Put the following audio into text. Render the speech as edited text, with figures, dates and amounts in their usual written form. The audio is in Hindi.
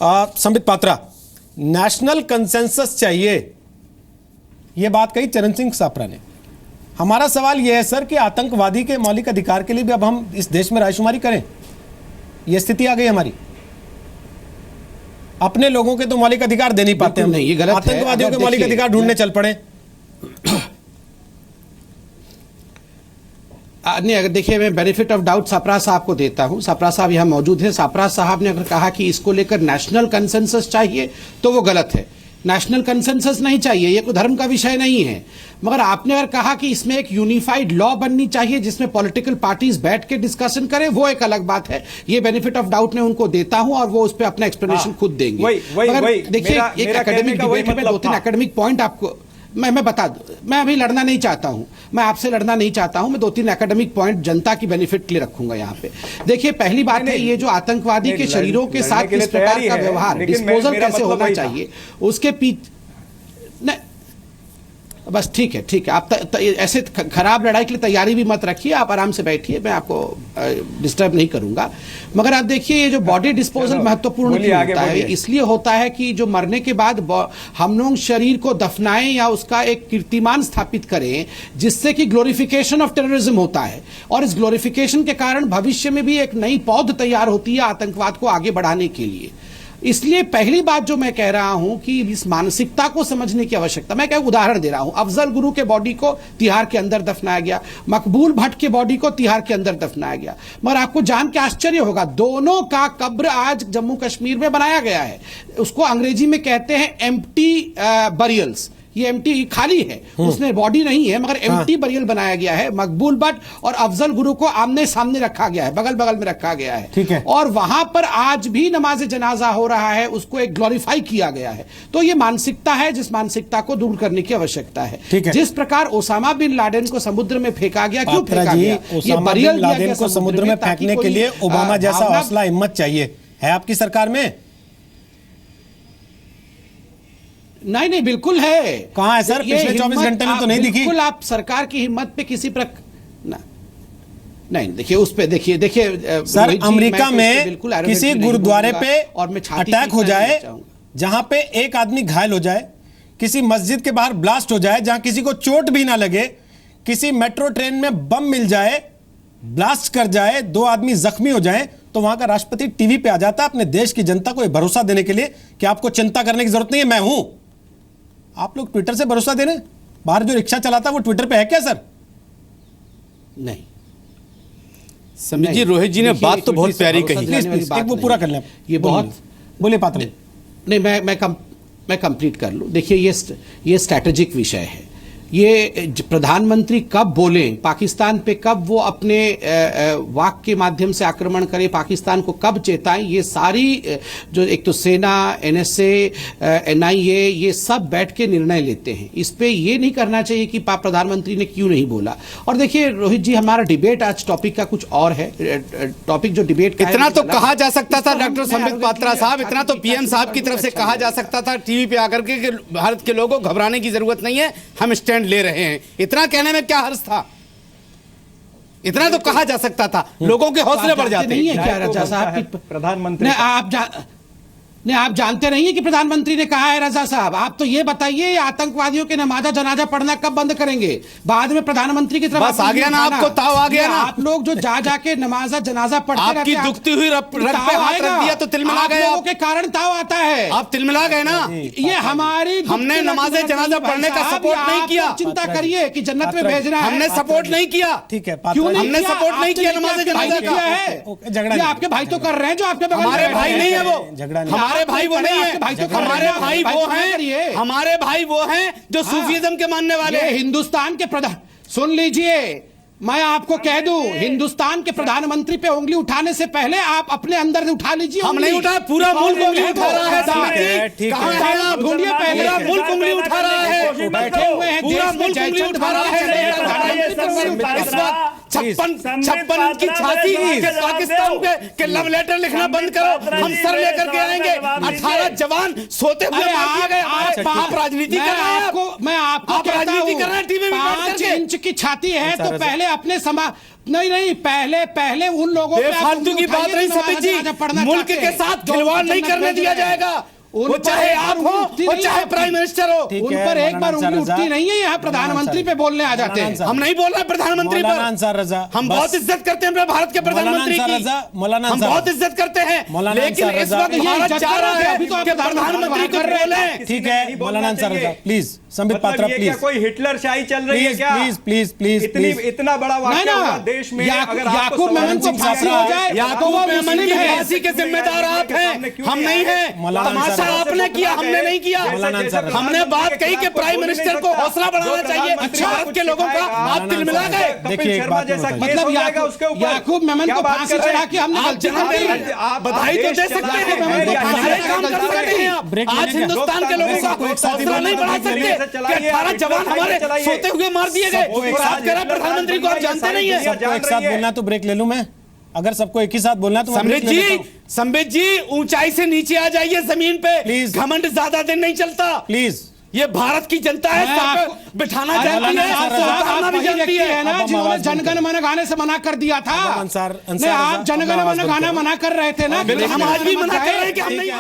संबित पात्रा, नेशनल कंसेंसस चाहिए, यह बात कही चरण सिंह सापरा ने। हमारा सवाल यह है सर कि आतंकवादी के मौलिक अधिकार के लिए भी अब हम इस देश में रायशुमारी करें? यह स्थिति आ गई हमारी। अपने लोगों के तो मौलिक अधिकार दे नहीं पाते हम, नहीं, ये गलत है। आतंकवादियों के मौलिक अधिकार ढूंढने चल पड़े। नहीं, अगर देखिए, मैं बेनिफिट ऑफ डाउट सापरा साहब को देता हूं। सापरा साहब यहां मौजूद हैं। सापरा साहब ने अगर कहा कि इसको लेकर नेशनल कंसेंसस चाहिए तो वो गलत है। नेशनल कंसेंसस नहीं चाहिए, ये कोई धर्म का विषय नहीं है। मगर आपने अगर कहा कि इसमें एक यूनिफाइड लॉ बननी चाहिए जिसमें पॉलिटिकल पार्टीज बैठ के डिस्कशन करें, वो एक अलग बात है। ये बेनिफिट ऑफ डाउट मैं उनको देता हूं और वो उस पर अपना एक्सप्लेनेशन खुद देंगे। देखिए, एक एकेडमिक डिबेट में 2-3 एकेडमिक पॉइंट आपको मैं बता दूं। मैं अभी लड़ना नहीं चाहता हूं, मैं आपसे लड़ना नहीं चाहता हूं। मैं 2-3 एकेडमिक पॉइंट जनता की बेनिफिट के लिए रखूंगा यहां पे। देखिए, पहली बात है, ये जो आतंकवादी के शरीरों के साथ किस प्रकार का व्यवहार, डिस्पोजल कैसे होना चाहिए, उसके पीछे बस ठीक है, ठीक है। आप ऐसे खराब लड़ाई के लिए तैयारी भी मत रखिए, आप आराम से बैठिए, मैं आपको डिस्टर्ब नहीं करूंगा। मगर आप देखिए, ये जो बॉडी डिस्पोजल महत्वपूर्ण क्यों होता है? इसलिए होता है कि जो मरने के बाद हम लोग शरीर को दफनाएं या उसका एक कीर्तिमान स्थापित करें, जिससे कि ग्लोरिफिकेशन ऑफ टेररिज्म होता है। और इस ग्लोरिफिकेशन के कारण भविष्य में भी एक नई पौध तैयार होती है आतंकवाद को आगे बढ़ाने के लिए। इसलिए पहली बात जो मैं कह रहा हूं कि इस मानसिकता को समझने की आवश्यकता। मैं क्या उदाहरण दे रहा हूं, अफजल गुरु के बॉडी को तिहाड़ के अंदर दफनाया गया, मकबूल भट्ट के बॉडी को तिहाड़ के अंदर दफनाया गया। मगर आपको जान के आश्चर्य होगा, दोनों का कब्र आज जम्मू कश्मीर में बनाया गया है। उसको अंग्रेजी में कहते हैं एम्प्टी बरियल्स। ये एम्प्टी खाली है, उसमें बॉडी नहीं है, मगर एम्प्टी बरियल बनाया गया है। मकबूल भट्ट और अफजल गुरु को आमने सामने रखा गया है, बगल बगल में रखा गया है, ठीक है। और वहां पर आज भी नमाज जनाजा हो रहा है, उसको एक ग्लोरीफाई किया गया है। तो ये मानसिकता है, जिस मानसिकता को दूर करने की आवश्यकता है। जिस प्रकार ओसामा बिन लादेन को समुद्र में फेंका गया, क्यों फेंका गया? ये बरियल दिया गया को समुद्र में फेंकने के लिए ओबामा जैसा हौसला हिम्मत चाहिए, है आपकी सरकार में? नहीं नहीं, बिल्कुल है। कहां है सर? पिछले 24 घंटे में तो नहीं दिखी। बिल्कुल, आप सरकार की हिम्मत पे किसी नहीं, देखिए उस पे देखिए सर, अमेरिका में किसी गुरुद्वारे पे अटैक हो जाए जहां पे एक आदमी घायल हो जाए, किसी मस्जिद के बाहर ब्लास्ट हो जाए जहां किसी को चोट भी ना लगे, किसी मेट्रो ट्रेन में बम मिल जाए, ब्लास्ट कर जाए, 2 आदमी जख्मी हो जाए, तो वहां का राष्ट्रपति टीवी पे आ जाता है अपने देश की जनता को यह भरोसा देने के लिए कि आपको चिंता करने की जरूरत नहीं है, मैं हूं। आप लोग ट्विटर से भरोसा दे रहे हैं? बाहर जो रिक्शा चलाता है वो ट्विटर पे है क्या सर? नहीं समीर जी, रोहित जी ने बात तो बहुत प्यारी कही। प्लीज एक वो पूरा कर लें। ये बहुत बोले पात्र। नहीं, मैं कंप्लीट कर लूं। देखिए, ये स्ट्रैटेजिक विषय है। ये प्रधानमंत्री कब बोले, पाकिस्तान पे कब वो अपने वाक के माध्यम से आक्रमण करे, पाकिस्तान को कब चेताएं, ये सारी जो एक तो सेना, एनएसए, एनआईए, ये सब बैठ के निर्णय लेते हैं। इस पे ये नहीं करना चाहिए कि प्रधानमंत्री ने क्यों नहीं बोला। और देखिए रोहित जी, हमारा डिबेट आज टॉपिक का कुछ और है। टॉपिक जो डिबेट का इतना तो कहा जा सकता था डॉक्टर संबित पात्रा साहब, इतना तो पीएम साहब की तरफ से कहा जा सकता था टीवी पे आकर के कि भारत के लोगों को घबराने की जरूरत नहीं है, हम स्टैंड ले रहे हैं। इतना कहने में क्या हर्ज था? इतना तो कहा जा सकता था, लोगों के हौसले बढ़ जाते। नहीं है क्या रजा साहब? प्रधानमंत्री आप जानते नहीं है कि प्रधानमंत्री ने कहा है? रजा साहब, आप तो ये बताइए, आतंकवादियों के नमाजा जनाजा पढ़ना कब बंद करेंगे? बाद में प्रधानमंत्री की तरफ बस आ गया ना, आपको ताव आ गया ना। आप लोग जो जाके नमाजा जनाजा पढ़ते रहते हैं, आपकी दुखती हुई रग पे हाथ रख दिया तो तिलमिला गए। लोगों के कारण ताव आता है, आप तिलमिला गए ना। ये हमारी, हमने नमाजे जनाजा पढ़ने का सपोर्ट नहीं किया। चिंता करिए कि जन्नत में भेजना है, हमने सपोर्ट नहीं किया। ठीक है, क्यों हमने सपोर्ट नहीं किया नमाजे जनाजा का? झगड़ा आपके भाई तो कर रहे हैं, जो आपके बगल में हमारे भाई नहीं है वो, हमारे भाई वो नहीं है। हमारे भाई वो हैं, हमारे भाई वो हैं जो सूफीज्म के मानने वाले। हिंदुस्तान के प्रधान, सुन लीजिए, मैं आपको कह दूं, हिंदुस्तान के प्रधानमंत्री पे उंगली उठाने से पहले आप अपने अंदर से उठा लीजिए। हम नहीं उठा, पूरा मुल्क उंगली उठा रहा है। कहां है आप? ढूंढिए पहले। पूरा मुल्क उंगली उठा रहा है, बैठे हुए हैं, पूरा मुल्क उंगली उठा रहा है। इस वक्त 56 की छाती के पाकिस्तान के लव लेटर लिखना बंद करो, हम सर लेकर के आएंगे। 18 जवान सोते हुए आ गए। आप राजनीति कर रहे हैं, मैं आपको राजनीति कर रहे हैं टीवी में। 5 इंच की छाती है तो पहले अपने नहीं, पहले उन लोगों पे आप बेफालतू की बात नहीं संबित जी, मुल्क के साथ खिलवाड़ नहीं करने दिया जाएगा, वो चाहे आप हो वो चाहे प्राइम मिनिस्टर हो। उन पर एक बार उंगली उठती नहीं है, यहाँ प्रधानमंत्री पे बोलने आ जाते हैं। हम नहीं बोल रहे प्रधानमंत्री पर, हम बहुत इज्जत करते हैं भारत के प्रधानमंत्री की, हम बहुत इज्जत करते हैं, लेकिन इस वक्त भारत चाह रहा है कि प्रधानमंत्री को बोले। ठीक है मौलाना अंसार रजा, प्लीज संबित पात्रा प्लीज। कोई हिटलर शाही चल रही है क्या? प्लीज इतना बड़ा वाकया हुआ देश में, याकूब मेमन को फांसी हो जाए, याकूब मेमन की फांसी के जिम्मेदार आप हैं, हम नहीं हैं। आपने किया, हमने नहीं किया। हमने बात कही कि प्राइम मिनिस्टर को हौसला बढ़ाना चाहिए भारत के लोगों का, आप तिल मिला गए। देखिए मतलब याकूब मेमन को फांसी चढ़ा के हमने गलती कर दी। बधाई तो दे सकते हैं, सारे काम कर सकते हैं आप। आज हिंदुस्तान के लोगों का हौसला नहीं बढ़ा सकते कि 18 जवान हमारे सोते हुए मार दिए गए। बात कर रहा प्रधानमंत्री को, आप जानते नहीं है। सबको एक साथ बोलना तो ब्रेक ले लूं मैं, अगर सबको एक ही साथ बोलना तो संबित जी ऊंचाई से नीचे आ जाइए जमीन पे, प्लीज। घमंड ज्यादा दिन नहीं चलता प्लीज। ये भारत की जनता है, सब बिठाना जानती है, उतारना भी जानती है ना। जिन्होंने जनगण मन गाने से मना कर दिया था, आप जनगण मन गाना मना कर रहे थे ना, हम आज भी मना कर रहे हैं कि हम नहीं